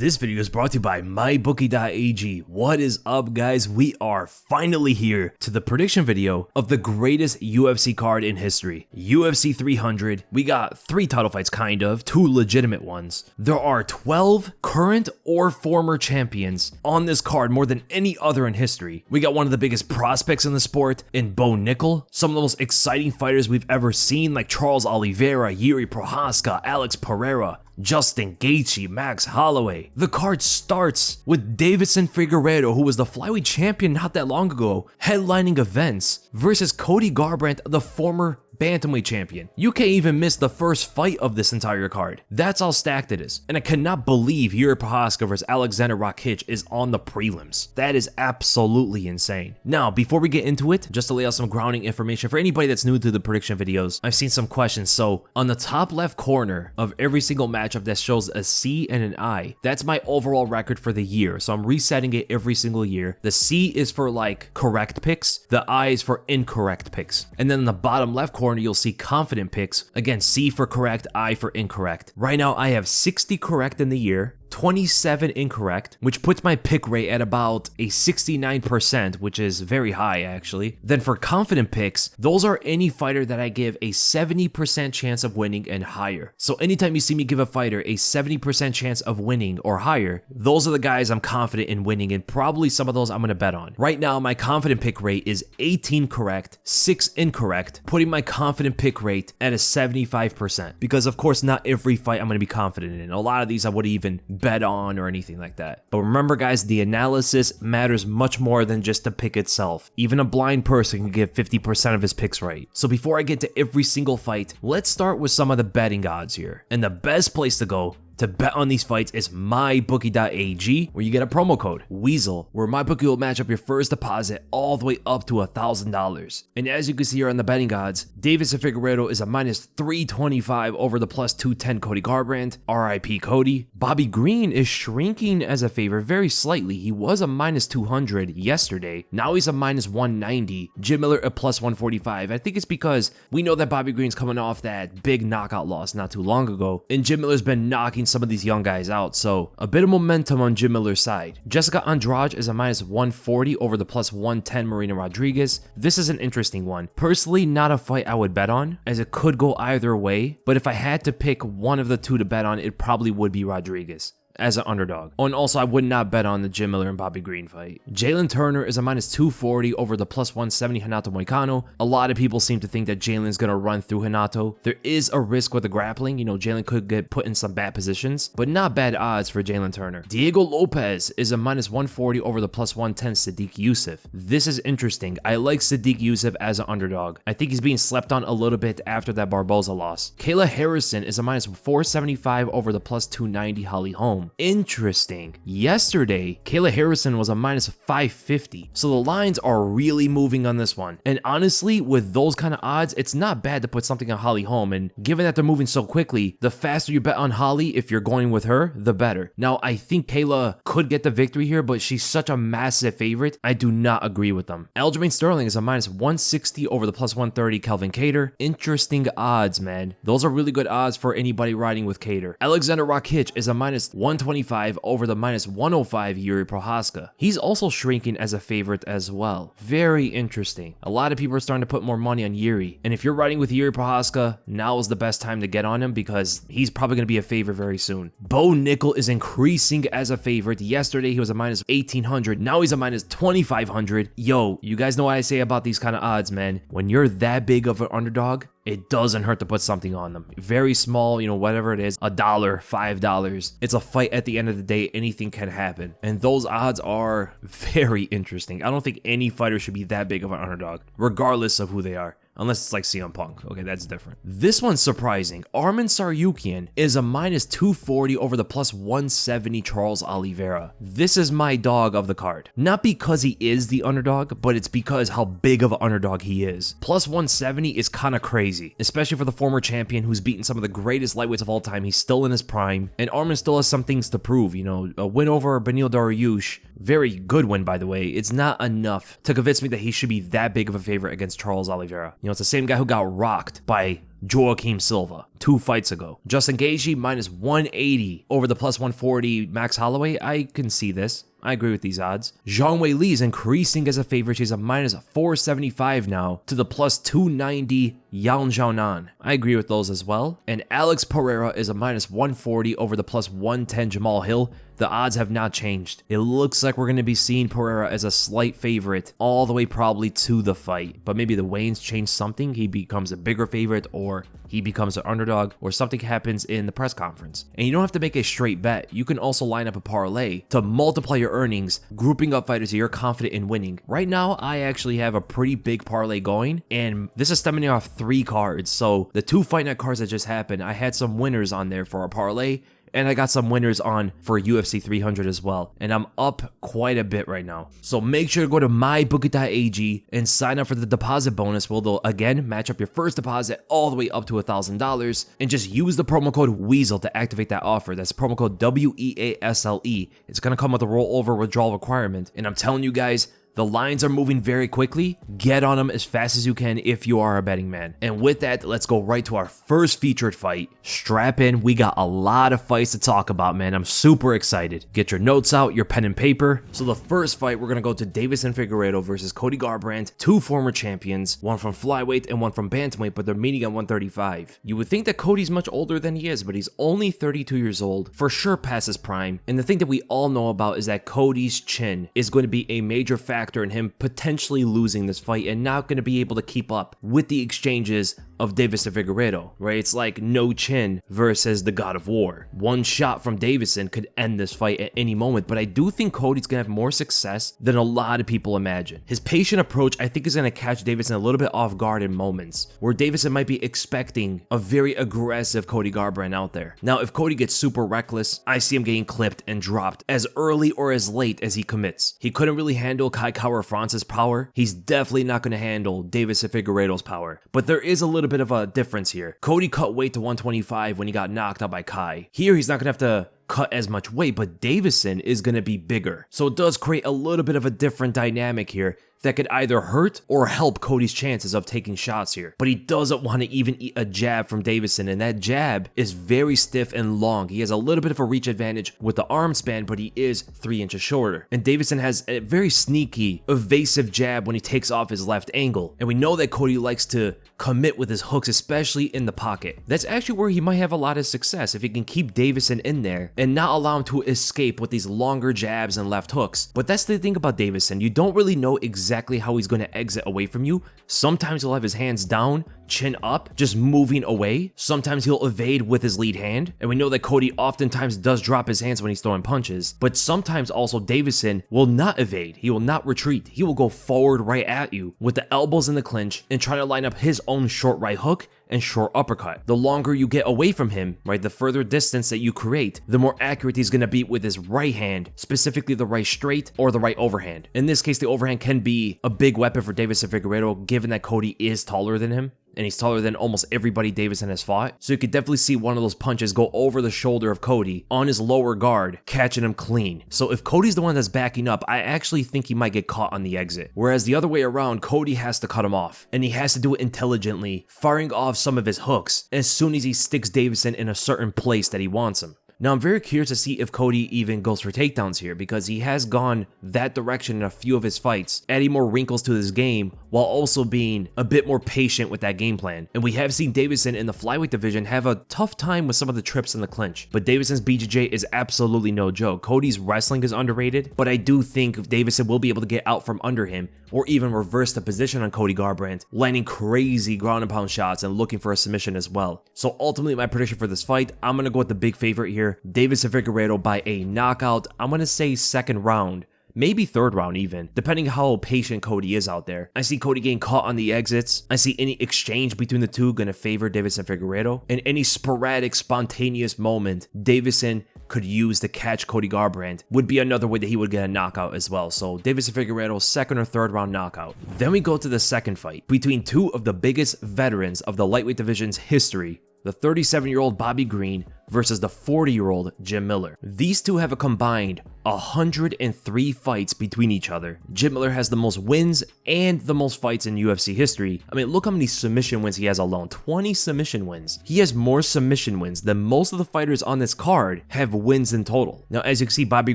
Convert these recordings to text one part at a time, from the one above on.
This video is brought to you by mybookie.ag. What is up, guys? We are finally here to the prediction video of the greatest UFC card in history. UFC 300. We got 3 title fights, kind of, 2 legitimate ones. There are 12 current or former champions on this card, more than any other in history. We got one of the biggest prospects in the sport in Nickal, some of the most exciting fighters we've ever seen, like Charles Oliveira, Jiri, Prochazka, Pereira, Justin Gaethje, Max Holloway. The card starts with Deiveson Figueiredo, who was the flyweight champion not that long ago, headlining events, versus Cody Garbrandt, the former bantamweight champion. You can't even miss the first fight of this entire card. That's how stacked it is. And I cannot believe Jiri Prochazka versus Aleksandar Rakic is on the prelims. That is absolutely insane. Now, before we get into it, just to lay out some grounding information for anybody that's new to the prediction videos, I've seen some questions. So on the top left corner of every single matchup that shows a C and an I, that's my overall record for the year. So I'm resetting it every single year. The C is for like correct picks. The I is for incorrect picks. And then in the bottom left corner, you'll see confident picks. Again, C for correct, I for incorrect. Right now, I have 60 correct in the year, 27 incorrect, which puts my pick rate at about a 69%, which is very high actually. Then for confident picks, those are any fighter that I give a 70% chance of winning and higher. So anytime you see me give a fighter a 70% chance of winning or higher, those are the guys I'm confident in winning, and probably some of those I'm gonna bet on. Right now, my confident pick rate is 18 correct, 6 incorrect, putting my confident pick rate at a 75%. Because of course, not every fight I'm gonna be confident in. A lot of these I wouldn't even bet on or anything like that. But remember, guys, the analysis matters much more than just the pick itself. Even a blind person can get 50% of his picks right. So before I get to every single fight, let's start with some of the betting odds here. And the best place to go to bet on these fights is mybookie.ag, where you get a promo code WEASEL, where MyBookie will match up your first deposit all the way up to $1,000. And as you can see here on the betting odds, Deiveson Figueiredo is a minus 325 over the plus 210 Cody Garbrandt. RIP Cody. Bobby Green is shrinking as a favorite very slightly. He was a minus 200 yesterday. Now he's a minus 190. Jim Miller a plus 145. I think it's because we know that Bobby Green's coming off that big knockout loss not too long ago, and Jim Miller's been knocking some of these young guys out, so a bit of momentum on Jim Miller's side. Jessica Andrade is a minus 140 over the plus 110 Marina Rodriguez. This is an interesting one. Personally, not a fight I would bet on, as it could go either way, but if I had to pick one of the two to bet on, it probably would be Rodriguez as an underdog. Oh, and also, I would not bet on the Jim Miller and Bobby Green fight. Jalin Turner is a minus 240 over the plus 170 Renato Moicano. A lot of people seem to think that Jalen's gonna run through Renato. There is a risk with the grappling. You know, Jalin could get put in some bad positions, but not bad odds for Jalin Turner. Diego Lopes is a minus 140 over the plus 110 Sodiq Yusuff. This is interesting. I like Sodiq Yusuff as an underdog. I think he's being slept on a little bit after that Barboza loss. Kayla Harrison is a minus 475 over the plus 290 Holm. Interesting. Yesterday, Kayla Harrison was a minus 550. So the lines are really moving on this one. And honestly, with those kind of odds, it's not bad to put something on Holm. And given that they're moving so quickly, the faster you bet on Holly, if you're going with her, the better. Now, I think Kayla could get the victory here, but she's such a massive favorite. I do not agree with them. Aljamain Sterling is a minus 160 over the plus 130 Calvin Kattar. Interesting odds, man. Those are really good odds for anybody riding with Kattar. Aleksandar Rakic is a minus 125 over the minus 105 Jiri Prochazka. He's also shrinking as a favorite as well. Very interesting. A lot of people are starting to put more money on Jiri. And if you're riding with Jiri Prochazka, now is the best time to get on him because he's probably going to be a favorite very soon. Nickal is increasing as a favorite. Yesterday, he was a minus 1800. Now he's a minus 2500. Yo, you guys know what I say about these kind of odds, man. When you're that big of an underdog, it doesn't hurt to put something on them. Very small, you know, whatever it is, $1, $5. It's a fight at the end of the day. Anything can happen. And those odds are very interesting. I don't think any fighter should be that big of an underdog, regardless of who they are. Unless it's like CM Punk. Okay, that's different. This one's surprising. Arman Tsarukyan is a minus 240 over the plus 170 Charles Oliveira. This is my dog of the card. Not because he is the underdog, but it's because how big of an underdog he is. Plus 170 is kind of crazy, especially for the former champion who's beaten some of the greatest lightweights of all time. He's still in his prime, and Arman still has some things to prove. You know, a win over Beneil Dariush, very good win, by the way. It's not enough to convince me that he should be that big of a favorite against Charles Oliveira. You know, it's the same guy who got rocked by Joaquim Silva 2 fights ago. Justin Gaethje minus 180 over the plus 140 Max Holloway. I can see this. I agree with these odds. Zhang Weili is increasing as a favorite. She's a minus 475 now to the plus 290 Xiaonan. I agree with those as well. And Alex Pereira is a minus 140 over the plus 110 Jamahal Hill. The odds have not changed. It looks like we're going to be seeing Pereira as a slight favorite all the way probably to the fight. But maybe the weigh-ins change something. He becomes a bigger favorite, or he becomes an underdog, or something happens in the press conference. And you don't have to make a straight bet. You can also line up a parlay to multiply your earnings, grouping up fighters that you're confident in winning. Right now, I actually have a pretty big parlay going, and this is stemming off 3 cards. So the 2 fight night cards that just happened, I had some winners on there for a parlay, and I got some winners on for UFC 300 as well. And I'm up quite a bit right now. So make sure to go to mybookie.ag and sign up for the deposit bonus, where they'll again match up your first deposit all the way up to $1,000. And just use the promo code WEASEL to activate that offer. That's promo code WEASLE. It's going to come with a rollover withdrawal requirement. And I'm telling you guys, the lines are moving very quickly. Get on them as fast as you can if you are a betting man. And with that, let's go right to our first featured fight. Strap in. We got a lot of fights to talk about, man. I'm super excited. Get your notes out, your pen and paper. So the first fight, we're going to go to Deiveson Figueiredo versus Cody Garbrandt, 2 former champions, one from flyweight and one from bantamweight, but they're meeting at 135. You would think that Cody's much older than he is, but he's only 32 years old, for sure past his prime. And the thing that we all know about is that Cody's chin is going to be a major factor in him potentially losing this fight and not going to be able to keep up with the exchanges of Deiveson Figueiredo, right? It's like no chin versus the God of War. One shot from Deiveson could end this fight at any moment, but I do think Cody's going to have more success than a lot of people imagine. His patient approach, I think, is going to catch Deiveson a little bit off guard in moments where Deiveson might be expecting a very aggressive Cody Garbrandt out there. Now, if Cody gets super reckless, I see him getting clipped and dropped as early or as late as he commits. He couldn't really handle Kai France's power. He's definitely not going to handle Deiveson Figueiredo's power, but there is a little bit of a difference here. Cody cut weight to 125 when he got knocked out by Kai. Here, he's not going to have to cut as much weight, but Deiveson is going to be bigger. So it does create a little bit of a different dynamic here that could either hurt or help Cody's chances of taking shots here. But he doesn't want to even eat a jab from Deiveson, and that jab is very stiff and long. He has a little bit of a reach advantage with the arm span, but he is 3 inches shorter. And Deiveson has a very sneaky, evasive jab when he takes off his left angle. And we know that Cody likes to commit with his hooks, especially in the pocket. That's actually where he might have a lot of success, if he can keep Deiveson in there and not allow him to escape with these longer jabs and left hooks. But that's the thing about Deiveson. You don't really know exactly how he's going to exit away from you. Sometimes he'll have his hands down, chin up, just moving away. Sometimes he'll evade with his lead hand. And we know that Cody oftentimes does drop his hands when he's throwing punches. But sometimes also Deiveson will not evade. He will not retreat. He will go forward right at you with the elbows in the clinch and try to line up his own short right hook and short uppercut. The longer you get away from him, right, the further distance that you create, the more accurate he's going to be with his right hand, specifically the right straight or the right overhand. In this case, the overhand can be a big weapon for Deiveson Figueiredo, given that Cody is taller than him. And he's taller than almost everybody Deiveson has fought. So you could definitely see one of those punches go over the shoulder of Cody on his lower guard, catching him clean. So if Cody's the one that's backing up, I actually think he might get caught on the exit. Whereas the other way around, Cody has to cut him off. And he has to do it intelligently, firing off some of his hooks as soon as he sticks Deiveson in a certain place that he wants him. Now, I'm very curious to see if Cody even goes for takedowns here, because he has gone that direction in a few of his fights, adding more wrinkles to his game while also being a bit more patient with that game plan. And we have seen Deiveson in the flyweight division have a tough time with some of the trips in the clinch, but Deiveson's BJJ is absolutely no joke. Cody's wrestling is underrated, but I do think Deiveson will be able to get out from under him or even reverse the position on Cody Garbrandt, landing crazy ground and pound shots and looking for a submission as well. So ultimately, my prediction for this fight, I'm going to go with the big favorite here, Deiveson Figueiredo, by a knockout. I'm going to say second round. Maybe third round even, depending how patient Cody is out there. I see Cody getting caught on the exits. I see any exchange between the two going to favor Deiveson Figueiredo. And any sporadic, spontaneous moment Deiveson could use to catch Cody Garbrandt would be another way that he would get a knockout as well. So Deiveson Figueiredo, second or third round knockout. Then we go to the second fight between two of the biggest veterans of the lightweight division's history. The 37-year-old Bobby Green versus the 40-year-old Jim Miller. These two have a combined 103 fights between each other. Jim Miller has the most wins and the most fights in UFC history. I mean, look how many submission wins he has alone. 20 submission wins. He has more submission wins than most of the fighters on this card have wins in total. Now, as you can see, Bobby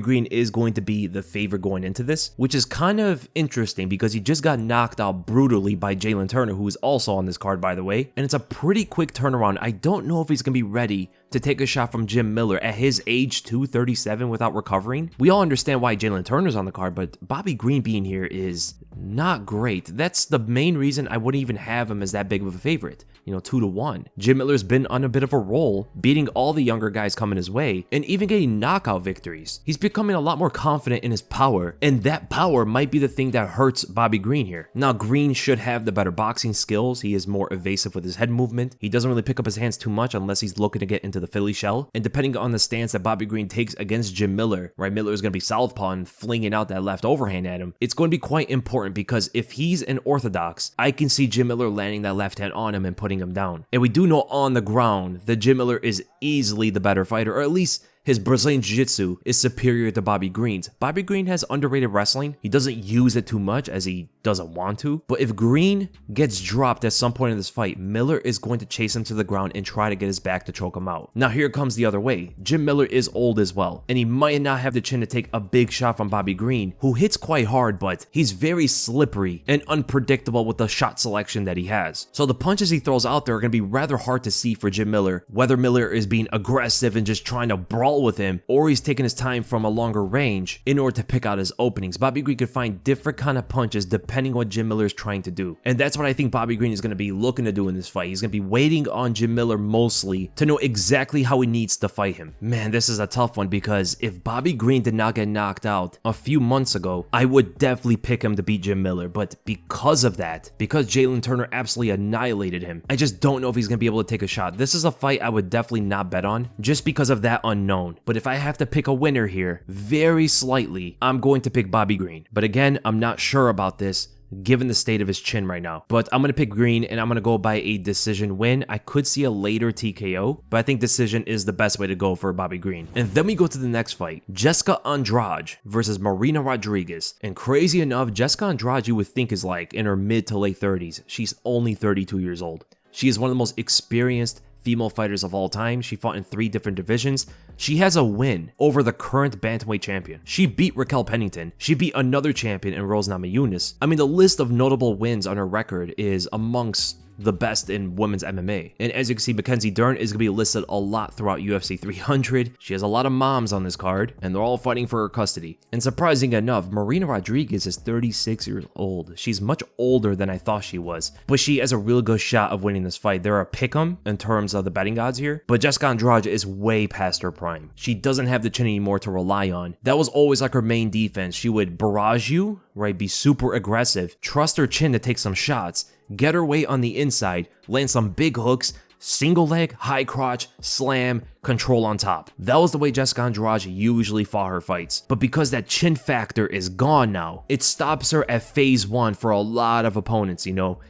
Green is going to be the favorite going into this, which is kind of interesting because he just got knocked out brutally by Jalin Turner, who is also on this card, by the way, and it's a pretty quick turnaround. I don't know if he's going to be ready to take a shot from Jim Miller at his age 237 without recovering. We all understand why Jalin Turner's on the card, but Bobby Green being here is not great. That's the main reason I wouldn't even have him as that big of a favorite. 2-1. Jim Miller's been on a bit of a roll, beating all the younger guys coming his way, and even getting knockout victories. He's becoming a lot more confident in his power, and that power might be the thing that hurts Bobby Green here. Now, Green should have the better boxing skills. He is more evasive with his head movement. He doesn't really pick up his hands too much unless he's looking to get into the Philly shell, and depending on the stance that Bobby Green takes against Jim Miller, right, Miller is going to be southpaw and flinging out that left overhand at him. It's going to be quite important because if he's an orthodox, I can see Jim Miller landing that left hand on him and putting him down. And we do know on the ground that Jim Miller is easily the better fighter, or at least his Brazilian Jiu-Jitsu is superior to Bobby Green's. Bobby Green has underrated wrestling. He doesn't use it too much as he doesn't want to. But if Green gets dropped at some point in this fight, Miller is going to chase him to the ground and try to get his back to choke him out. Now here comes the other way. Jim Miller is old as well, and he might not have the chin to take a big shot from Bobby Green, who hits quite hard, but he's very slippery and unpredictable with the shot selection that he has. So the punches he throws out there are going to be rather hard to see for Jim Miller, whether Miller is being aggressive and just trying to brawl with him, or he's taking his time from a longer range in order to pick out his openings. Bobby Green could find different kind of punches depending on what Jim Miller is trying to do. And that's what I think Bobby Green is going to be looking to do in this fight. He's going to be waiting on Jim Miller mostly to know exactly how he needs to fight him. Man, this is a tough one because if Bobby Green did not get knocked out a few months ago, I would definitely pick him to beat Jim Miller. But because of that, because Jalin Turner absolutely annihilated him, I just don't know if he's going to be able to take a shot. This is a fight I would definitely not bet on just because of that unknown. But if I have to pick a winner here, very slightly, I'm going to pick Bobby Green. But again, I'm not sure about this given the state of his chin right now. But I'm going to pick Green, and I'm going to go by a decision win. I could see a later TKO, but I think decision is the best way to go for Bobby Green. And then we go to the next fight, Jessica Andrade versus Marina Rodriguez. And crazy enough, Jessica Andrade you would think is like in her mid to late 30s. She's only 32 years old. She is one of the most experienced female fighters of all time. She fought in 3 different divisions. She has a win over the current bantamweight champion. She beat Raquel Pennington. She beat another champion in Rose Namajunas. I mean, the list of notable wins on her record is amongst the best in women's MMA. And as you can see, Mackenzie Dern is going to be listed a lot throughout UFC 300. She has a lot of moms on this card, and they're all fighting for her custody. And surprising enough, Marina Rodriguez is 36 years old. She's much older than I thought she was, but she has a real good shot of winning this fight. There are pick'em in terms of the betting odds here, but Jessica Andrade is way past her prime. She doesn't have the chin anymore to rely on. That was always like her main defense. She would barrage you, right? Be super aggressive, trust her chin to take some shots, get her weight on the inside, land some big hooks, single leg, high crotch, slam, control on top. That was the way Jessica Andrade usually fought her fights. But because that chin factor is gone now, it stops her at phase 1 for a lot of opponents,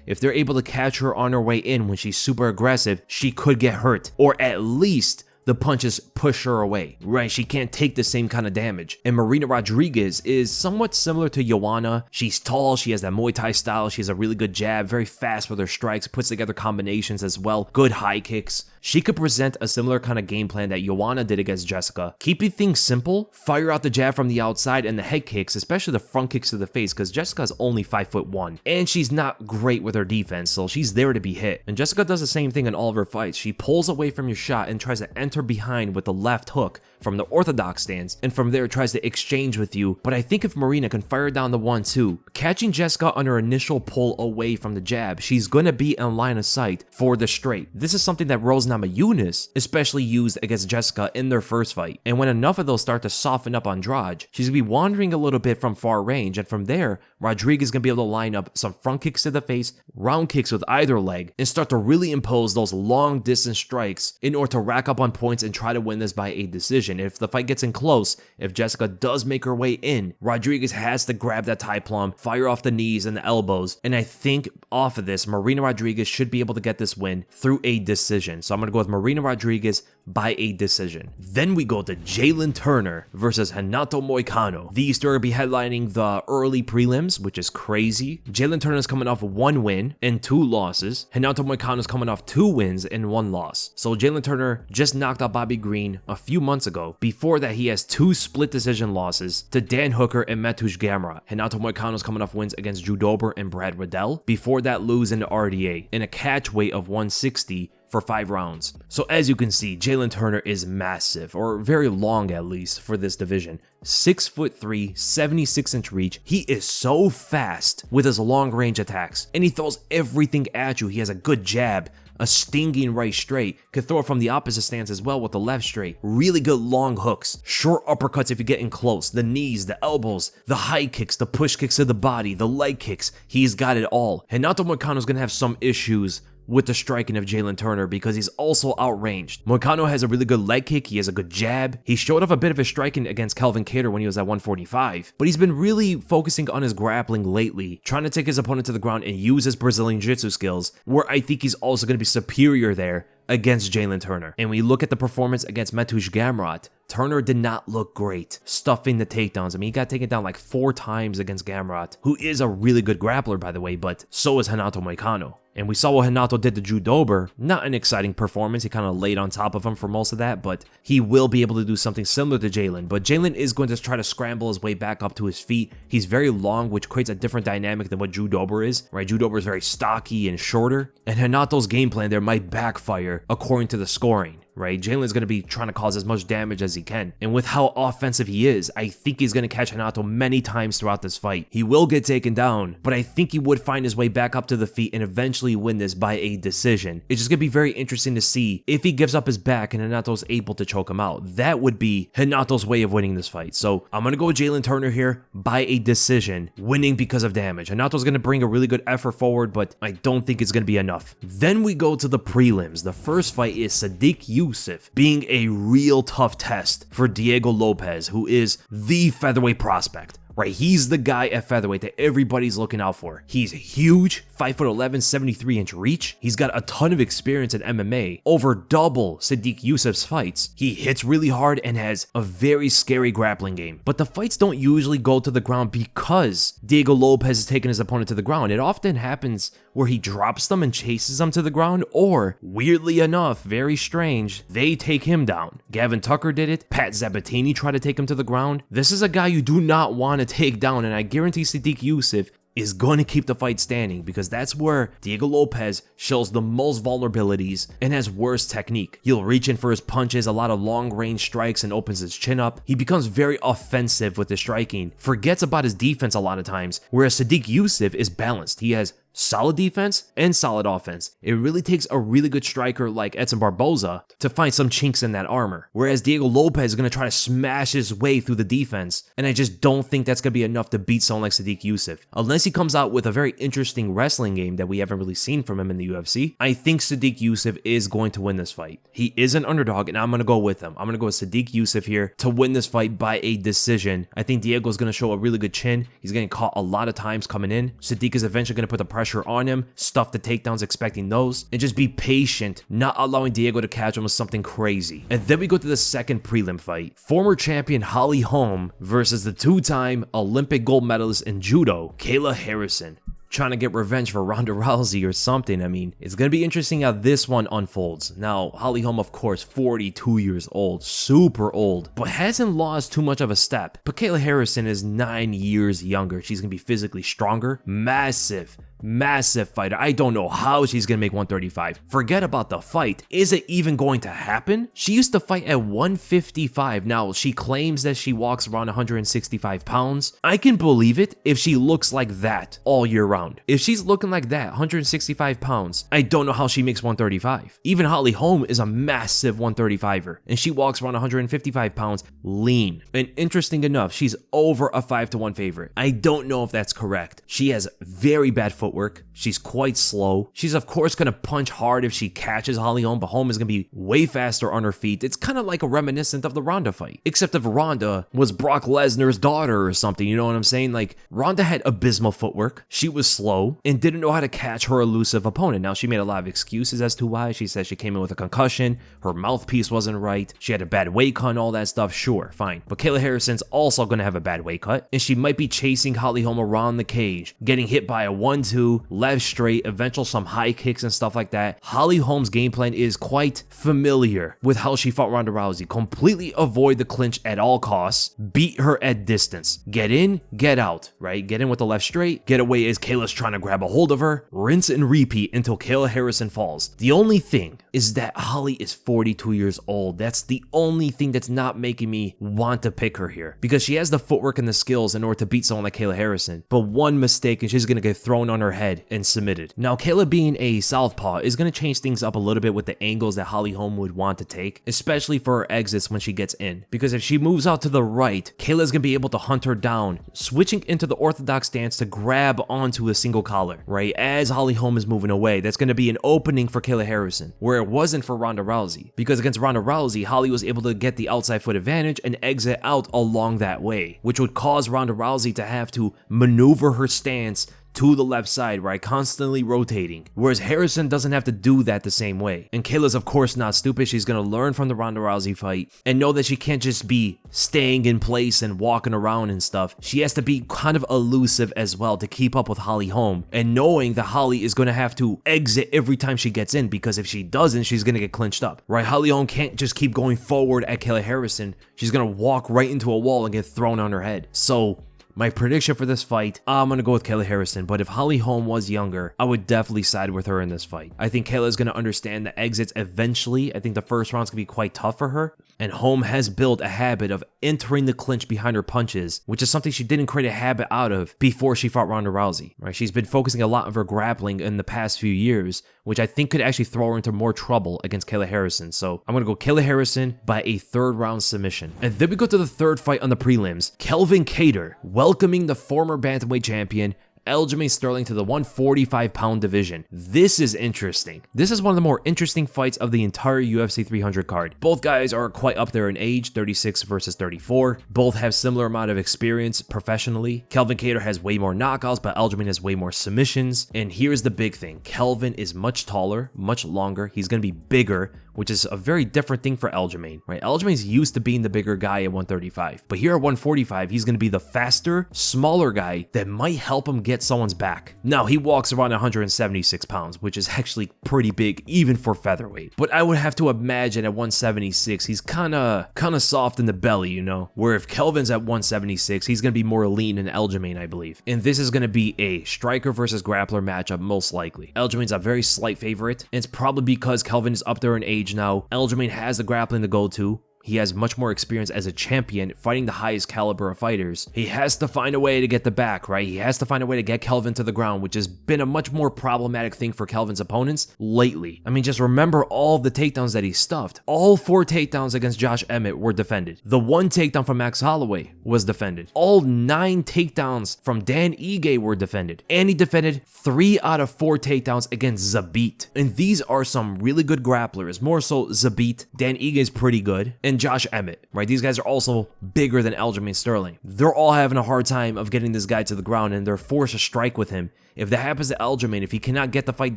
If they're able to catch her on her way in when she's super aggressive, she could get hurt, or at least the punches push her away, right? She can't take the same kind of damage. And Marina Rodriguez is somewhat similar to Joanna. She's tall, she has that Muay Thai style, she has a really good jab, very fast with her strikes, puts together combinations as well, good high kicks. She could present a similar kind of game plan that Joanna did against Jessica. Keeping things simple, fire out the jab from the outside and the head kicks, especially the front kicks to the face, because Jessica's only 5'1", and she's not great with her defense, so she's there to be hit. And Jessica does the same thing in all of her fights. She pulls away from your shot and tries to enter behind with the left hook from the orthodox stance, and from there tries to exchange with you. But I think if Marina can fire down the 1-2, catching Jessica on her initial pull away from the jab, she's gonna be in line of sight for the straight. This is something that Rose Namajunas especially used against Jessica in their first fight. And when enough of those start to soften up Andrade, she's gonna be wandering a little bit from far range, and from there, Rodriguez is gonna be able to line up some front kicks to the face, round kicks with either leg, and start to really impose those long distance strikes in order to rack up on points and try to win this by a decision. If the fight gets in close, if Jessica does make her way in, Rodriguez has to grab that tie plum, fire off the knees and the elbows, and I think off of this, Marina Rodriguez should be able to get this win through a decision. So I'm I'm going to go with Marina Rodriguez by a decision. Then we go to Jalin Turner versus Renato Moicano. These two are going to be headlining the early prelims, which is crazy. Jalin Turner is coming off 1 win and 2 losses. Renato Moicano is coming off 2 wins and 1 loss. So Jalin Turner just knocked out Bobby Green a few months ago. Before that, he has 2 split decision losses to Dan Hooker and Mateusz Gamrot. Renato Moicano is coming off wins against Drew Dober and Brad Riddell. Before that, lose in the RDA in a catch weight of 160 for 5 rounds. So as you can see, Jalin Turner is massive, or very long at least, for this division. 6'3", 76-inch reach. He is so fast with his long range attacks, and he throws everything at you. He has a good jab, a stinging right straight, could throw it from the opposite stance as well with the left straight. Really good long hooks, short uppercuts if you're getting close, the knees, the elbows, the high kicks, the push kicks to the body, the leg kicks. He's got it all. Renato Moicano is going to have some issues with the striking of Jalin Turner because he's also outranged. Moicano has a really good leg kick, he has a good jab. He showed off a bit of his striking against Calvin Kattar when he was at 145, but he's been really focusing on his grappling lately, trying to take his opponent to the ground and use his Brazilian Jiu-Jitsu skills, where I think he's also going to be superior there against Jalin Turner. And we look at the performance against Mateusz Gamrot, Turner did not look great stuffing the takedowns. I mean, he got taken down like 4 times against Gamrot, who is a really good grappler, by the way, but so is Renato Moicano. And we saw what Renato did to Drew Dober. Not an exciting performance. He kind of laid on top of him for most of that, but he will be able to do something similar to Jalin. But Jalin is going to try to scramble his way back up to his feet. He's very long, which creates a different dynamic than what Drew Dober is, right? Drew Dober is very stocky and shorter, and Renato's game plan there might backfire according to the scoring. Right? Jalen's going to be trying to cause as much damage as he can. And with how offensive he is, I think he's going to catch Renato many times throughout this fight. He will get taken down, but I think he would find his way back up to the feet and eventually win this by a decision. It's just going to be very interesting to see if he gives up his back and Renato's able to choke him out. That would be Renato's way of winning this fight. So I'm going to go with Jalin Turner here by a decision, winning because of damage. Renato's going to bring a really good effort forward, but I don't think it's going to be enough. Then we go to the prelims. The first fight is Sodiq Yusuff being a real tough test for Diego Lopes, who is the featherweight prospect. Right, he's the guy at featherweight that everybody's looking out for. He's huge, 5'11", 73-inch reach. He's got a ton of experience in MMA, over double Sodiq Yusuff's fights. He hits really hard and has a very scary grappling game. But the fights don't usually go to the ground because Diego Lopes has taken his opponent to the ground. It often happens where he drops them and chases them to the ground, or, weirdly enough, very strange, they take him down. Gavin Tucker did it. Pat Sabatini tried to take him to the ground. This is a guy you do not want to take down, and I guarantee Sodiq Yusuff is going to keep the fight standing because that's where Diego Lopes shows the most vulnerabilities and has worse technique. He'll reach in for his punches, a lot of long range strikes, and opens his chin up. He becomes very offensive with his striking, forgets about his defense a lot of times, whereas Sodiq Yusuff is balanced. He has solid defense and solid offense. It really takes a really good striker like Edson Barboza to find some chinks in that armor. Whereas Diego Lopes is going to try to smash his way through the defense, and I just don't think that's going to be enough to beat someone like Sodiq Yusuff. Unless he comes out with a very interesting wrestling game that we haven't really seen from him in the UFC, I think Sodiq Yusuff is going to win this fight. He is an underdog, and I'm going to go with him. I'm going to go with Sodiq Yusuff here to win this fight by a decision. I think Diego's going to show a really good chin. He's getting caught a lot of times coming in. Sodiq is eventually going to put the pressure on him, stuff the takedowns expecting those, and just be patient, not allowing Diego to catch him with something crazy. And then we go to the second prelim fight. Former champion Holm versus the 2-time Olympic gold medalist in judo, Kayla Harrison. Trying to get revenge for Ronda Rousey or something. I mean, it's going to be interesting how this one unfolds. Now, Holm, of course, 42 years old, super old, but hasn't lost too much of a step. But Kayla Harrison is 9 years younger. She's going to be physically stronger, massive fighter. I don't know how she's gonna make 135. Forget about the fight. Is it even going to happen? She used to fight at 155. Now, she claims that she walks around 165 pounds. I can believe it if she looks like that all year round. If she's looking like that, 165 pounds, I don't know how she makes 135. Even Holm is a massive 135er, and she walks around 155 pounds lean. And interesting enough, she's over a 5-1 favorite. I don't know if that's correct. She has very bad footwork. footwork. She's quite slow. She's of course going to punch hard if she catches Holly Holm, but Holm is going to be way faster on her feet. It's kind of like a reminiscent of the Ronda fight, except if Ronda was Brock Lesnar's daughter or something, you know what I'm saying? Like, Ronda had abysmal footwork. She was slow and didn't know how to catch her elusive opponent. Now, she made a lot of excuses as to why. She said she came in with a concussion, her mouthpiece wasn't right, she had a bad weight cut and all that stuff. Sure, fine. But Kayla Harrison's also going to have a bad weight cut, and she might be chasing Holly Holm around the cage, getting hit by a 1-2, left straight, eventual some high kicks and stuff like that. Holly Holm's game plan is quite familiar with how she fought Ronda Rousey. Completely avoid the clinch at all costs, beat her at distance, get in, get out, right? Get in with the left straight, get away as Kayla's trying to grab a hold of her, rinse and repeat until Kayla Harrison falls. The only thing is that Holly is 42 years old. That's the only thing that's not making me want to pick her here, because she has the footwork and the skills in order to beat someone like Kayla Harrison, but one mistake and she's going to get thrown on her head and submitted. Now, Kayla being a southpaw is going to change things up a little bit with the angles that Holly Holm would want to take, especially for her exits when she gets in, because if she moves out to the right, Kayla's going to be able to hunt her down, switching into the orthodox stance to grab onto a single collar, right? As Holly Holm is moving away, that's going to be an opening for Kayla Harrison, where it wasn't for Ronda Rousey, because against Ronda Rousey, Holly was able to get the outside foot advantage and exit out along that way, which would cause Ronda Rousey to have to maneuver her stance to the left side, right? Constantly rotating. Whereas Harrison doesn't have to do that the same way. And Kayla's of course not stupid. She's going to learn from the Ronda Rousey fight and know that she can't just be staying in place and walking around and stuff. She has to be kind of elusive as well to keep up with Holly Holm, and knowing that Holly is going to have to exit every time she gets in, because if she doesn't, she's going to get clinched up, right? Holly Holm can't just keep going forward at Kayla Harrison. She's going to walk right into a wall and get thrown on her head. So my prediction for this fight, I'm going to go with Kayla Harrison, but if Holly Holm was younger, I would definitely side with her in this fight. I think Kayla is going to understand the exits eventually. I think the first round's going to be quite tough for her, and Holm has built a habit of entering the clinch behind her punches, which is something she didn't create a habit out of before she fought Ronda Rousey, right? She's been focusing a lot of her grappling in the past few years, which I think could actually throw her into more trouble against Kayla Harrison. So I'm going to go Kayla Harrison by a third round submission. And then we go to the third fight on the prelims. Calvin Kattar welcoming the former bantamweight champion Aljamain Sterling to the 145-pound division. This is interesting. This is one of the more interesting fights of the entire UFC 300 card. Both guys are quite up there in age, 36 versus 34. Both have similar amount of experience professionally. Calvin Kattar has way more knockouts, but Aljamain has way more submissions. And here's the big thing. Calvin is much taller, much longer. He's going to be bigger, which is a very different thing for Aljamain, right? Aljamain's used to being the bigger guy at 135, but here at 145, he's going to be the faster, smaller guy that might help him get someone's back. Now, he walks around 176 pounds, which is actually pretty big even for featherweight, but I would have to imagine at 176, he's kind of soft in the belly, you know, where if Kelvin's at 176, he's going to be more lean than Aljamain, I believe. And this is going to be a striker versus grappler matchup, most likely. Aljamain's a very slight favorite, and it's probably because Kelvin is up there in age now. Aljamain has the grappling to go to. He has much more experience as a champion fighting the highest caliber of fighters. He has to find a way to get the back, right? He has to find a way to get Kelvin to the ground, which has been a much more problematic thing for Kelvin's opponents lately. I mean, just remember all the takedowns that he stuffed. All 4 takedowns against Josh Emmett were defended. The 1 takedown from Max Holloway was defended. All 9 takedowns from Dan Ige were defended. And he defended 3 out of 4 takedowns against Zabit. And these are some really good grapplers. More so Zabit. Dan Ige is pretty good. And Josh Emmett, right? These guys are also bigger than Aljamain Sterling. They're all having a hard time of getting this guy to the ground, and they're forced to strike with him. If that happens to Aljamain, if he cannot get the fight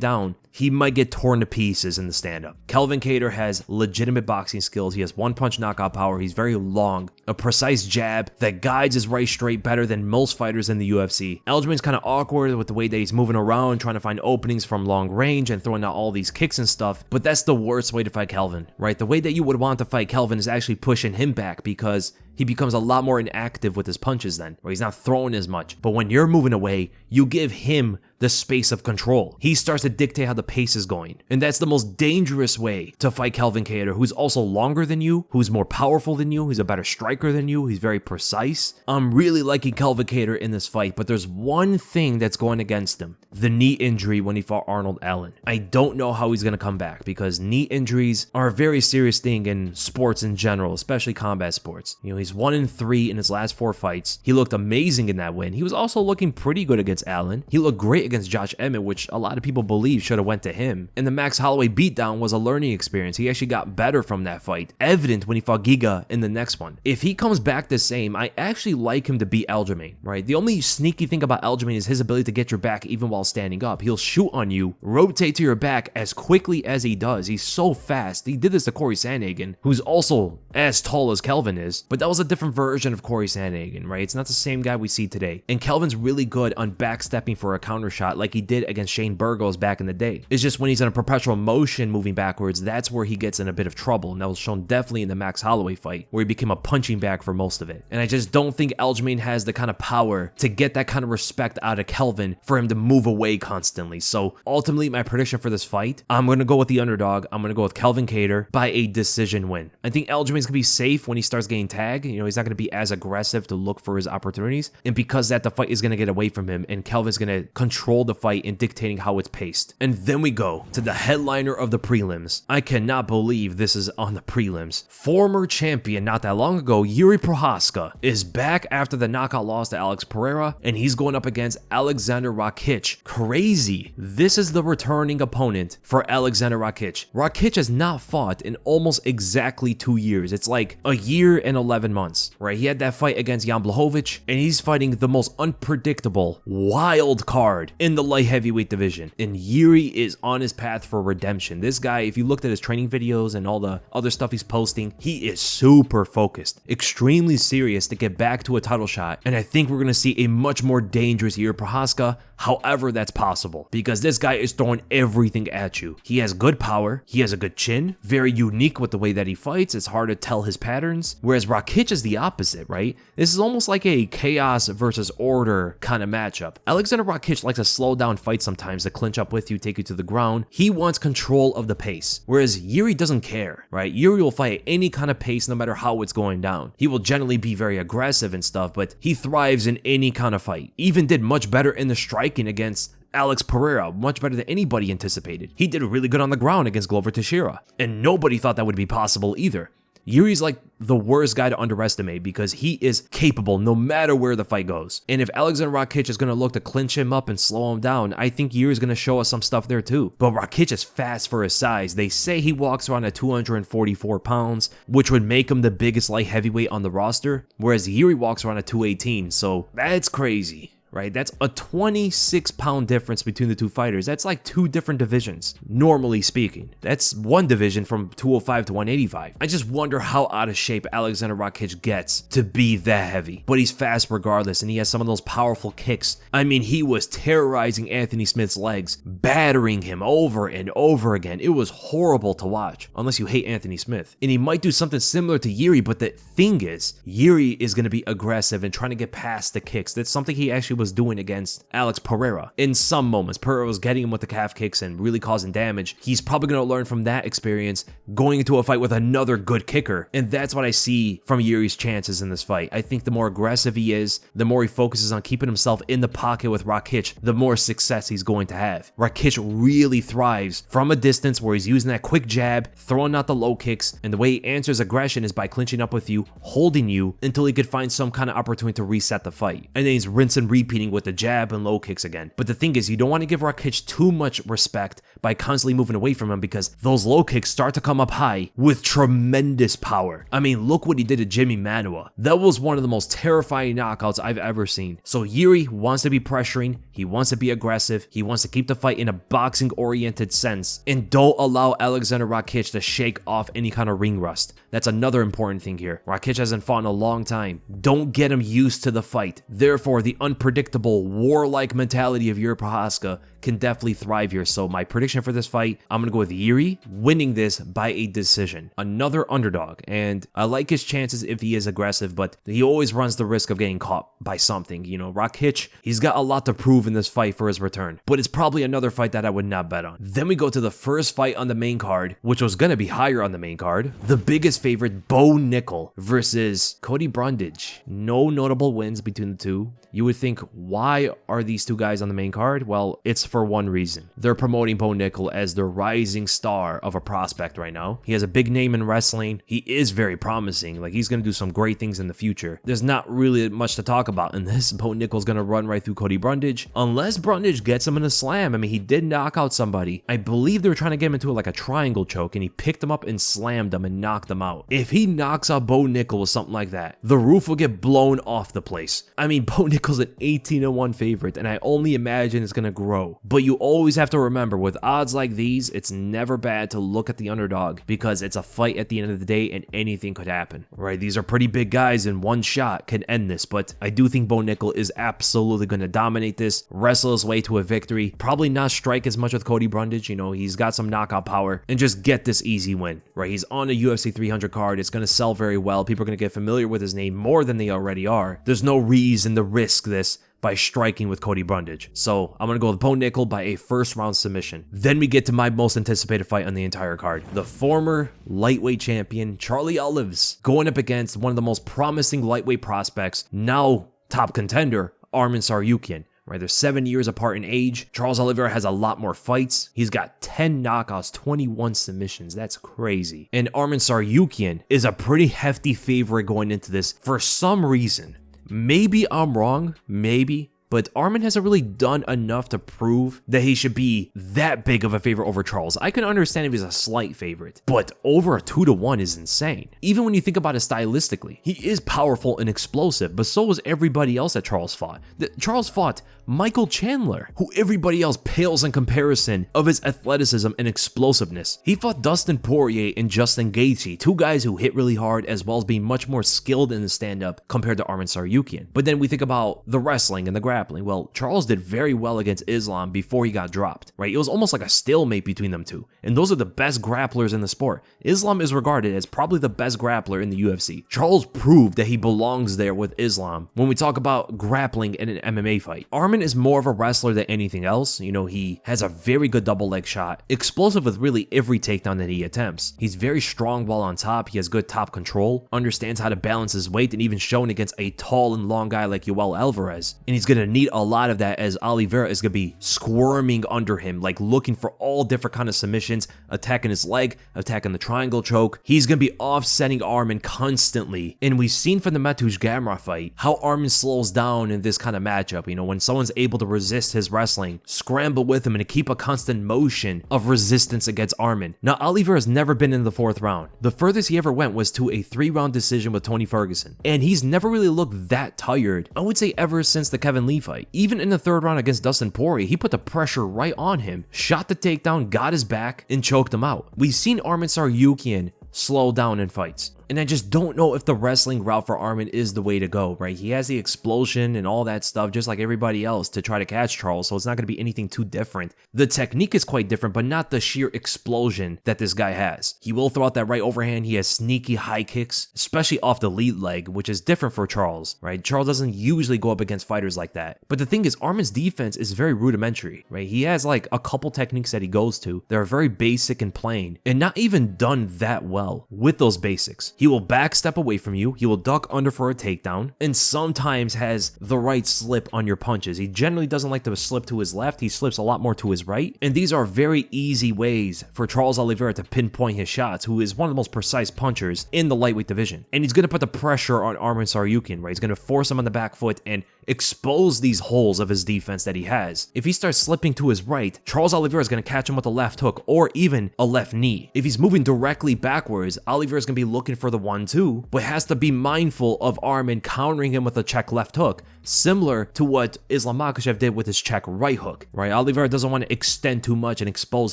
down, he might get torn to pieces in the stand-up. Calvin Kattar has legitimate boxing skills. He has one-punch knockout power. He's very long, a precise jab that guides his right straight better than most fighters in the UFC. Aljamain's kind of awkward with the way that he's moving around, trying to find openings from long range and throwing out all these kicks and stuff, but that's the worst way to fight Calvin, right? The way that you would want to fight Calvin is actually pushing him back, because he becomes a lot more inactive with his punches then, or he's not throwing as much. But when you're moving away, you give him the space of control. He starts to dictate how the pace is going. And that's the most dangerous way to fight Calvin Kattar, who's also longer than you, who's more powerful than you, who's a better striker than you, he's very precise. I'm really liking Calvin Kattar in this fight, but there's one thing that's going against him. The knee injury when he fought Arnold Allen. I don't know how he's going to come back, because knee injuries are a very serious thing in sports in general, especially combat sports. You know, He's 1-3 in his last 4 fights. He looked amazing in that win. He was also looking pretty good against Allen. He looked great against Josh Emmett, which a lot of people believe should have went to him. And the Max Holloway beatdown was a learning experience. He actually got better from that fight. Evident when he fought Giga in the next one. If he comes back the same, I actually like him to beat Aljamain, right? The only sneaky thing about Aljamain is his ability to get your back even while standing up. He'll shoot on you, rotate to your back as quickly as he does. He's so fast. He did this to Corey Sandhagen, who's also as tall as Kelvin is, but that was a different version of Corey Sandhagen, right? It's not the same guy we see today. And Kelvin's really good on backstepping for a counter shot like he did against Shane Burgos back in the day. It's just when he's in a perpetual motion moving backwards, that's where he gets in a bit of trouble. And that was shown definitely in the Max Holloway fight, where he became a punching bag for most of it. And I just don't think Aljamain has the kind of power to get that kind of respect out of Kelvin for him to move away constantly. So ultimately, my prediction for this fight, I'm going to go with the underdog. I'm going to go with Kelvin Kattar by a decision win. I think Aljamain's going to be safe when he starts getting tagged. You know, he's not going to be as aggressive to look for his opportunities. And because that, the fight is going to get away from him, and Kelvin's going to control the fight in dictating how it's paced. And then we go to the headliner of the prelims. I cannot believe this is on the prelims. Former champion not that long ago, Jiri Prochazka, is back after the knockout loss to Alex Pereira, and he's going up against Aleksandar Rakic. Crazy. This is the returning opponent for Aleksandar Rakic. Rakic has not fought in almost exactly 2 years. It's like a year and 11 months, right? He had that fight against Jan Blachowicz, and he's fighting the most unpredictable, wild card in the light heavyweight division. And Jiri is on his path for redemption. This guy, if you looked at his training videos and all the other stuff he's posting, he is super focused, extremely serious to get back to a title shot. And I think we're going to see a much more dangerous Jiri Prochazka, however that's possible, because this guy is throwing everything at you. He has good power, he has a good chin, very unique with the way that he fights. It's hard to tell his patterns, whereas Rakic is the opposite, right? This is almost like a chaos versus order kind of matchup. Aleksandar Rakic likes to slow down fights sometimes to clinch up with you, take you to the ground. He wants control of the pace, whereas Jiri doesn't care, right? Jiri will fight at any kind of pace no matter how it's going down. He will generally be very aggressive and stuff, but he thrives in any kind of fight. Even did much better in the striking against Alex Pereira, much better than anybody anticipated. He did really good on the ground against Glover Teixeira, and nobody thought that would be possible either. Jiri's like the worst guy to underestimate because he is capable no matter where the fight goes. And if Aleksandar Rakic is going to look to clinch him up and slow him down, I think Jiri's going to show us some stuff there too. But Rakic is fast for his size. They say he walks around at 244 pounds, which would make him the biggest light heavyweight on the roster, whereas Jiri walks around at 218, so that's crazy. Right? That's a 26-pound difference between the two fighters. That's like 2 different divisions, normally speaking. That's one division from 205 to 185. I just wonder how out of shape Aleksandar Rakic gets to be that heavy. But he's fast regardless, and he has some of those powerful kicks. I mean, he was terrorizing Anthony Smith's legs, battering him over and over again. It was horrible to watch, unless you hate Anthony Smith. And he might do something similar to Jiri, but the thing is, Jiri is going to be aggressive and trying to get past the kicks. That's something he actually was doing against Alex Pereira. In some moments, Pereira was getting him with the calf kicks and really causing damage. He's probably going to learn from that experience going into a fight with another good kicker. And that's what I see from Jiri's chances in this fight. I think the more aggressive he is, the more he focuses on keeping himself in the pocket with Rakic, the more success he's going to have. Rakic really thrives from a distance where he's using that quick jab, throwing out the low kicks, and the way he answers aggression is by clinching up with you, holding you until he could find some kind of opportunity to reset the fight. And then he's rinse and repeat with the jab and low kicks again. But the thing is, you don't want to give Rakic too much respect by constantly moving away from him because those low kicks start to come up high with tremendous power. I mean, look what he did to Jimmy Manuwa. That was one of the most terrifying knockouts I've ever seen. So Jiri wants to be pressuring, he wants to be aggressive, he wants to keep the fight in a boxing-oriented sense, and don't allow Aleksandar Rakic to shake off any kind of ring rust. That's another important thing here. Rakic hasn't fought in a long time. Don't get him used to the fight. Therefore, the unpredictable, warlike mentality of Jiri Prochazka can definitely thrive here. So my prediction for this fight, I'm going to go with Jiri winning this by a decision. Another underdog, and I like his chances if he is aggressive, but he always runs the risk of getting caught by something. You know, Rakic, he's got a lot to prove in this fight for his return, but it's probably another fight that I would not bet on. Then we go to the first fight on the main card, which was going to be higher on the main card. The biggest favorite, Bo Nickal versus Cody Brundage. No notable wins between the two. You would think, why are these two guys on the main card? Well, it's for one reason. They're promoting Bo Nickal as the rising star of a prospect right now. He has a big name in wrestling. He is very promising. Like, he's going to do some great things in the future. There's not really much to talk about in this. Bo Nickal's going to run right through Cody Brundage unless Brundage gets him in a slam. I mean, he did knock out somebody. I believe they were trying to get him into like a triangle choke, and he picked him up and slammed him and knocked him out. If he knocks out Bo Nickal with something like that, the roof will get blown off the place. I mean, Bo Nickal's an 18-1 favorite, and I only imagine it's going to grow. But you always have to remember, with odds like these, it's never bad to look at the underdog, because it's a fight at the end of the day and anything could happen, right? These are pretty big guys, and one shot can end this, but I do think Bo Nickal is absolutely going to dominate this, wrestle his way to a victory, probably not strike as much with Cody Brundage. You know, he's got some knockout power, and just get this easy win, right? He's on a UFC 300 card. It's going to sell very well. People are going to get familiar with his name more than they already are. There's no reason to risk this by striking with Cody Brundage. So I'm going to go with Bo Nickal by a first round submission. Then we get to my most anticipated fight on the entire card. The former lightweight champion, Charlie Olives, going up against one of the most promising lightweight prospects, now top contender, Arman Tsarukyan. Right, they're 7 years apart in age. Charles Oliveira has a lot more fights. He's got 10 knockouts, 21 submissions. That's crazy. And Arman Tsarukyan is a pretty hefty favorite going into this for some reason. Maybe I'm wrong, maybe. But Arman hasn't really done enough to prove that he should be that big of a favorite over Charles. I can understand if he's a slight favorite, but over a 2-1 is insane. Even when you think about it stylistically, he is powerful and explosive, but so was everybody else that Charles fought. Charles fought Michael Chandler, who everybody else pales in comparison of his athleticism and explosiveness. He fought Dustin Poirier and Justin Gaethje, two guys who hit really hard as well as being much more skilled in the stand-up compared to Arman Tsarukyan. But then we think about the wrestling and the grappling. Well, Charles did very well against Islam before he got dropped, right? It was almost like a stalemate between them two, and those are the best grapplers in the sport. Islam is regarded as probably the best grappler in the UFC. Charles proved that he belongs there with Islam when we talk about grappling in an MMA fight. Arman is more of a wrestler than anything else. You know, he has a very good double leg shot, explosive with really every takedown that he attempts. He's very strong while on top. He has good top control, understands how to balance his weight, and even shown against a tall and long guy like Yoel Alvarez. And he's going to need a lot of that, as Oliveira is going to be squirming under him, like looking for all different kind of submissions, attacking his leg, attacking the triangle choke. He's going to be offsetting Arman constantly. And we've seen from the Mateusz Gamrot fight how Arman slows down in this kind of matchup. You know, when someone's able to resist his wrestling, scramble with him, and to keep a constant motion of resistance against Arman. Now, Oliveira has never been in the 4th round. The furthest he ever went was to a 3-round decision with Tony Ferguson. And he's never really looked that tired, I would say, ever since the Kevin Lee fight. Even in the 3rd round against Dustin Poirier, he put the pressure right on him, shot the takedown, got his back, and choked him out. We've seen Arman Tsarukyan slow down in fights. And I just don't know if the wrestling route for Arman is the way to go, right? He has the explosion and all that stuff, just like everybody else, to try to catch Charles, so it's not going to be anything too different. The technique is quite different, but not the sheer explosion that this guy has. He will throw out that right overhand. He has sneaky high kicks, especially off the lead leg, which is different for Charles, right? Charles doesn't usually go up against fighters like that. But the thing is, Arman's defense is very rudimentary, right? He has like a couple techniques that he goes to that are very basic and plain, and not even done that well with those basics. He will backstep away from you, he will duck under for a takedown, and sometimes has the right slip on your punches. He generally doesn't like to slip to his left, he slips a lot more to his right, and these are very easy ways for Charles Oliveira to pinpoint his shots, who is one of the most precise punchers in the lightweight division. And he's going to put the pressure on Arman Tsarukyan, right? He's going to force him on the back foot and expose these holes of his defense that he has. If he starts slipping to his right, Charles Oliveira is going to catch him with a left hook or even a left knee. If he's moving directly backwards, Oliveira is going to be looking for the 1-2, but has to be mindful of Arman countering him with a check left hook, similar to what Islam Makhachev did with his check right hook, right? Oliveira doesn't want to extend too much and expose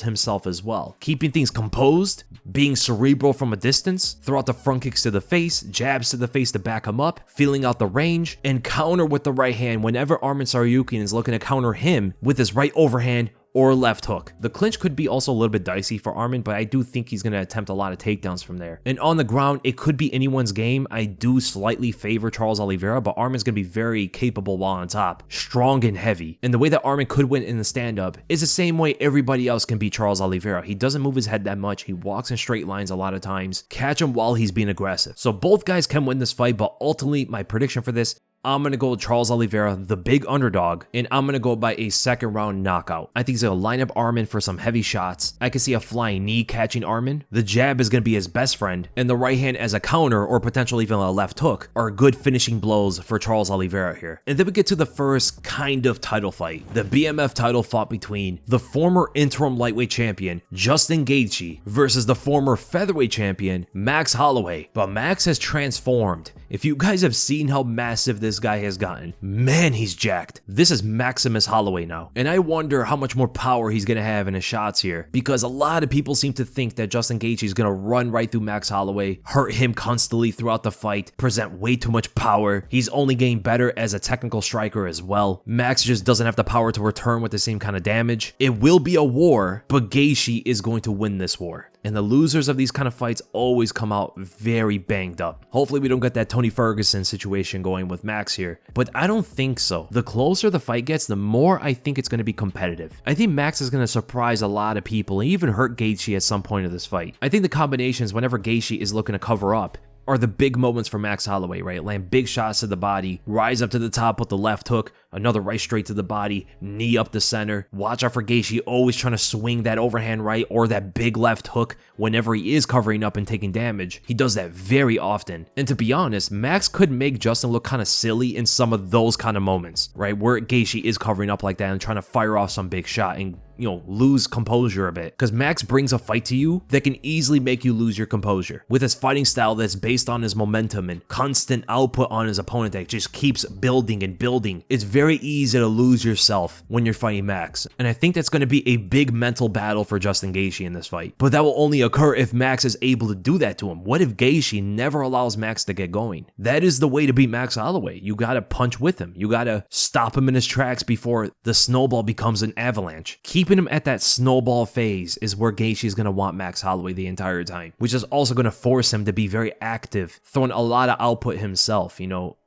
himself as well. Keeping things composed, being cerebral from a distance, throw out the front kicks to the face, jabs to the face to back him up, feeling out the range, and counter with the right hand whenever Arman Tsarukyan is looking to counter him with his right overhand or left hook. The clinch could be also a little bit dicey for Arman, but I do think he's going to attempt a lot of takedowns from there. And on the ground, it could be anyone's game. I do slightly favor Charles Oliveira, but Arman's going to be very capable while on top, strong and heavy. And the way that Arman could win in the stand-up is the same way everybody else can beat Charles Oliveira. He doesn't move his head that much. He walks in straight lines a lot of times. Catch him while he's being aggressive. So both guys can win this fight, but ultimately my prediction for this, I'm going to go with Charles Oliveira, the big underdog, and I'm going to go by a second round knockout. I think he's going to line up Arman for some heavy shots. I can see a flying knee catching Arman. The jab is going to be his best friend, and the right hand as a counter or potentially even a left hook are good finishing blows for Charles Oliveira here. And then we get to the first kind of title fight. The BMF title fought between the former interim lightweight champion Justin Gaethje versus the former featherweight champion Max Holloway. But Max has transformed. If you guys have seen how massive this guy has gotten, man, he's jacked. This is Maximus Holloway now. And I wonder how much more power he's going to have in his shots here, because a lot of people seem to think that Justin Gaethje is going to run right through Max Holloway, hurt him constantly throughout the fight, present way too much power. He's only getting better as a technical striker as well. Max just doesn't have the power to return with the same kind of damage. It will be a war, but Gaethje is going to win this war. And the losers of these kind of fights always come out very banged up. Hopefully we don't get that Tony Ferguson situation going with Max here, but I don't think so. The closer the fight gets, the more I think it's going to be competitive. I think Max is going to surprise a lot of people and even hurt Gaethje at some point of this fight. I think the combinations whenever Gaethje is looking to cover up are the big moments for Max Holloway, right? Land big shots to the body, rise up to the top with the left hook, another right straight to the body, knee up the center. Watch out for Gaethje always trying to swing that overhand right or that big left hook whenever he is covering up and taking damage. He does that very often. And to be honest, Max could make Justin look kind of silly in some of those kind of moments, right? Where Gaethje is covering up like that and trying to fire off some big shot and lose composure a bit, because Max brings a fight to you that can easily make you lose your composure with his fighting style that's based on his momentum and constant output on his opponent that just keeps building and building. It's very easy to lose yourself when you're fighting Max, and I think that's going to be a big mental battle for Justin Gaethje in this fight, but that will only occur if Max is able to do that to him. What if Gaethje never allows Max to get going? That is the way to beat Max Holloway. You got to punch with him. You got to stop him in his tracks before the snowball becomes an avalanche. Keeping him at that snowball phase is where Gaethje is going to want Max Holloway the entire time, which is also going to force him to be very active, throwing a lot of output himself.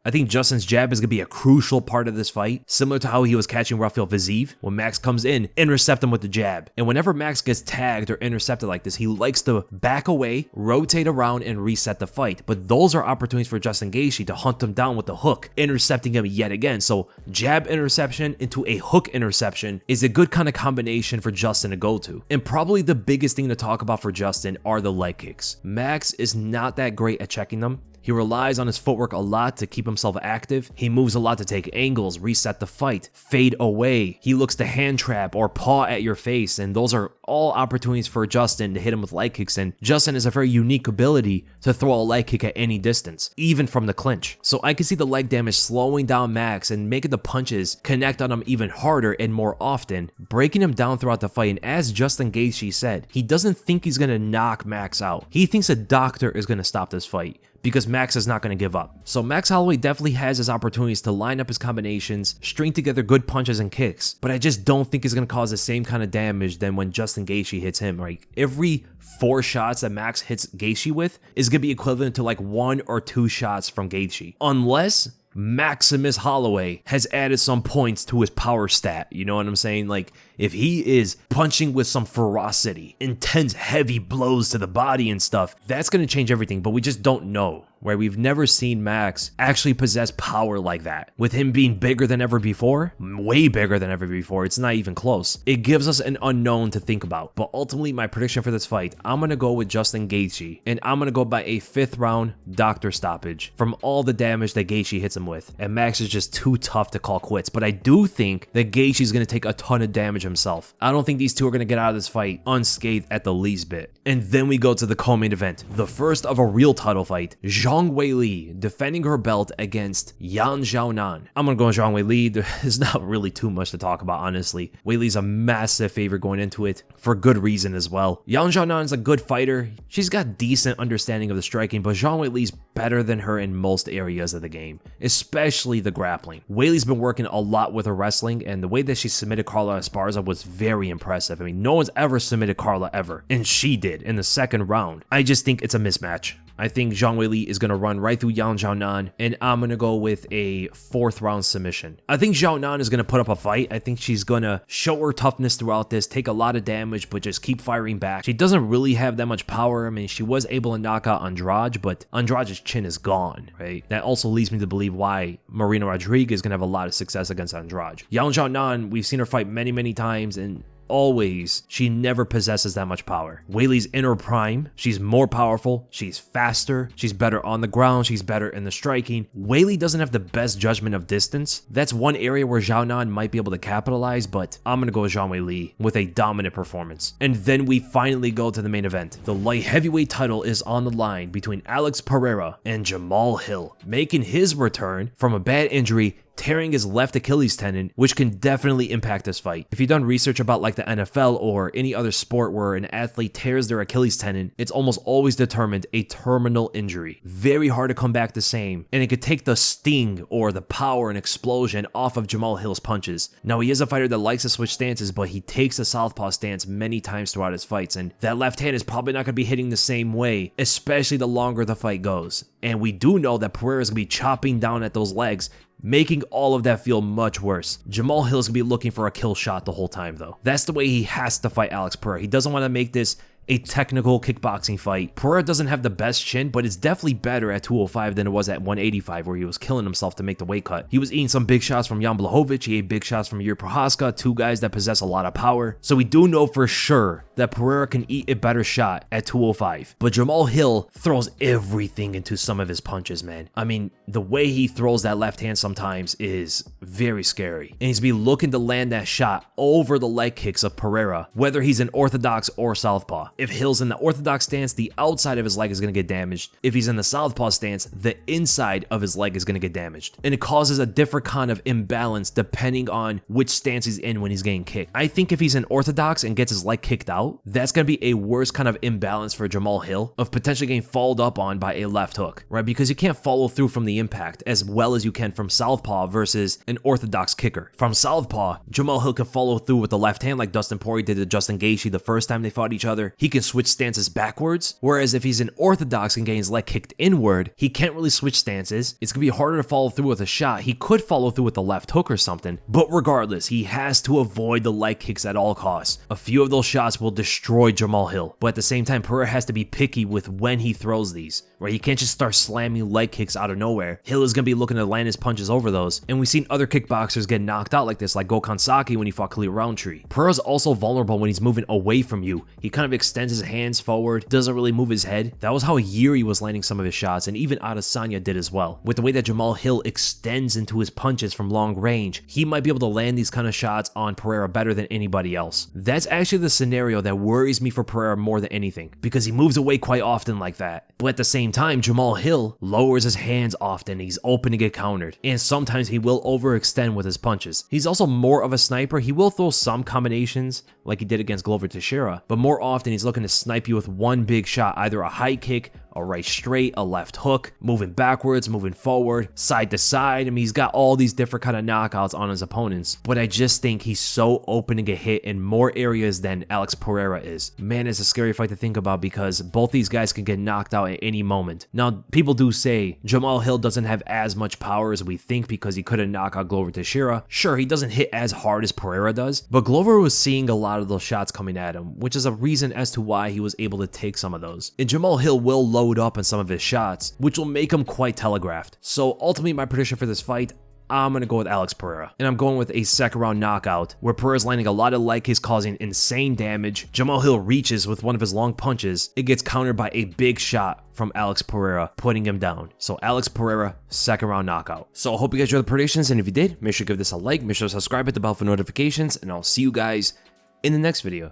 I think Justin's jab is going to be a crucial part of this fight, similar to how he was catching Rafael Fiziev. When Max comes in, intercept him with the jab. And whenever Max gets tagged or intercepted like this, he likes to back away, rotate around, and reset the fight. But those are opportunities for Justin Gaethje to hunt him down with the hook, intercepting him yet again. So jab interception into a hook interception is a good kind of combination for Justin to go to. And probably the biggest thing to talk about for Justin are the leg kicks. Max is not that great at checking them. He relies on his footwork a lot to keep himself active. He moves a lot to take angles, reset the fight, fade away. He looks to hand trap or paw at your face, and those are all opportunities for Justin to hit him with leg kicks, and Justin has a very unique ability to throw a leg kick at any distance, even from the clinch. So I can see the leg damage slowing down Max and making the punches connect on him even harder and more often, breaking him down throughout the fight. And as Justin Gaethje said, he doesn't think he's going to knock Max out. He thinks a doctor is going to stop this fight, because Max is not going to give up. So Max Holloway definitely has his opportunities to line up his combinations, string together good punches and kicks, but I just don't think he's going to cause the same kind of damage than when Justin Gaethje hits him. Like every 4 shots that Max hits Gaethje with is going to be equivalent to like 1 or 2 shots from Gaethje, unless Maximus Holloway has added some points to his power stat. You know what I'm saying? Like if he is punching with some ferocity, intense heavy blows to the body and stuff, that's going to change everything, but we just don't know. Where we've never seen Max actually possess power like that. With him being bigger than ever before, way bigger than ever before, it's not even close. It gives us an unknown to think about. But ultimately, my prediction for this fight, I'm going to go with Justin Gaethje, and I'm going to go by a 5th round doctor stoppage from all the damage that Gaethje hits him with. And Max is just too tough to call quits. But I do think that Gaethje is going to take a ton of damage himself. I don't think these two are going to get out of this fight unscathed at the least bit. And then we go to the co-main event, the first of a real title fight. Zhang Weili defending her belt against Xiaonan. I'm gonna go with Zhang Weili. There's not really too much to talk about, honestly. Weili's a massive favorite going into it for good reason as well. Xiaonan is a good fighter. She's got decent understanding of the striking, but Zhang Weili's better than her in most areas of the game, especially the grappling. Weili's been working a lot with her wrestling, and the way that she submitted Carla Esparza was very impressive. I mean, no one's ever submitted Carla ever, and she did in the second round. I just think it's a mismatch. I think Zhang Weili is going to run right through Xiaonan, and I'm going to go with a 4th round submission. I think Xiaonan is going to put up a fight. I think she's going to show her toughness throughout this, take a lot of damage, but just keep firing back. She doesn't really have that much power. I mean, she was able to knock out Andrade, but Andrade's chin is gone, right? That also leads me to believe why Marina Rodriguez is going to have a lot of success against Andrade. Xiaonan, we've seen her fight many times, and always, she never possesses that much power. Weili's in her prime. She's more powerful. She's faster. She's better on the ground. She's better in the striking. Weili doesn't have the best judgment of distance. That's one area where Xiaonan might be able to capitalize, but I'm going to go with Zhang Weili with a dominant performance. And then we finally go to the main event. The light heavyweight title is on the line between Alex Pereira and Jamahal Hill, making his return from a bad injury, tearing his left Achilles tendon, which can definitely impact this fight. If you've done research about like the NFL or any other sport where an athlete tears their Achilles tendon, it's almost always determined a terminal injury. Very hard to come back the same, and it could take the sting or the power and explosion off of Jamahal Hill's punches. Now, he is a fighter that likes to switch stances, but he takes the southpaw stance many times throughout his fights, and that left hand is probably not going to be hitting the same way, especially the longer the fight goes. And we do know that Pereira is going to be chopping down at those legs, making all of that feel much worse. Jamahal Hill is going to be looking for a kill shot the whole time, though. That's the way he has to fight Alex Pereira. He doesn't want to make this a technical kickboxing fight. Pereira doesn't have the best chin, but it's definitely better at 205 than it was at 185, where he was killing himself to make the weight cut. He was eating some big shots from Jan Blachowicz. He ate big shots from Jiri Prochazka, 2 guys that possess a lot of power. So we do know for sure that Pereira can eat a better shot at 205. But Jamahal Hill throws everything into some of his punches, man. I mean, the way he throws that left hand sometimes is very scary. And he's be looking to land that shot over the leg kicks of Pereira, whether he's an orthodox or southpaw. If Hill's in the orthodox stance, the outside of his leg is going to get damaged. If he's in the southpaw stance, the inside of his leg is going to get damaged. And it causes a different kind of imbalance depending on which stance he's in when he's getting kicked. I think if he's in orthodox and gets his leg kicked out, that's going to be a worse kind of imbalance for Jamahal Hill of potentially getting followed up on by a left hook, right? Because you can't follow through from the impact as well as you can from southpaw versus an orthodox kicker. From southpaw, Jamahal Hill can follow through with the left hand like Dustin Poirier did to Justin Gaethje the first time they fought each other. He can switch stances backwards, whereas if he's an orthodox and getting his leg kicked inward, he can't really switch stances. It's going to be harder to follow through with a shot. He could follow through with the left hook or something, but regardless, he has to avoid the leg kicks at all costs. A few of those shots will destroy Jamahal Hill, but at the same time, Pereira has to be picky with when he throws these, right? He can't just start slamming leg kicks out of nowhere. Hill is going to be looking to land his punches over those, and we've seen other kickboxers get knocked out like this, like Gokhan Saki when he fought Khalil Roundtree. Pereira's also vulnerable when he's moving away from you. He kind of extends his hands forward, doesn't really move his head. That was how Jiri was landing some of his shots, and even Adesanya did as well. With the way that Jamahal Hill extends into his punches from long range, he might be able to land these kind of shots on Pereira better than anybody else. That's actually the scenario that worries me for Pereira more than anything, because he moves away quite often like that. But at the same time, Jamahal Hill lowers his hands often. He's open to get countered, and sometimes he will overextend with his punches. He's also more of a sniper. He will throw some combinations like he did against Glover Teixeira, but more often he's looking to snipe you with one big shot, either a high kick, a right straight, a left hook, moving backwards, moving forward, side to side. I mean, he's got all these different kind of knockouts on his opponents, but I just think he's so open to get hit in more areas than Alex Pereira is. Man, it's a scary fight to think about because both these guys can get knocked out at any moment. Now, people do say Jamahal Hill doesn't have as much power as we think because he couldn't knock out Glover Teixeira. Sure, he doesn't hit as hard as Pereira does, but Glover was seeing a lot of those shots coming at him, which is a reason as to why he was able to take some of those. And Jamahal Hill will load up on some of his shots, which will make him quite telegraphed. So ultimately, my prediction for this fight, I'm going to go with Alex Pereira. And I'm going with a second round knockout where Pereira's landing a lot of leg kicks causing insane damage. Jamahal Hill reaches with one of his long punches. It gets countered by a big shot from Alex Pereira, putting him down. So Alex Pereira, second round knockout. So I hope you guys enjoyed the predictions. And if you did, make sure to give this a like, make sure to subscribe, hit the bell for notifications, and I'll see you guys in the next video.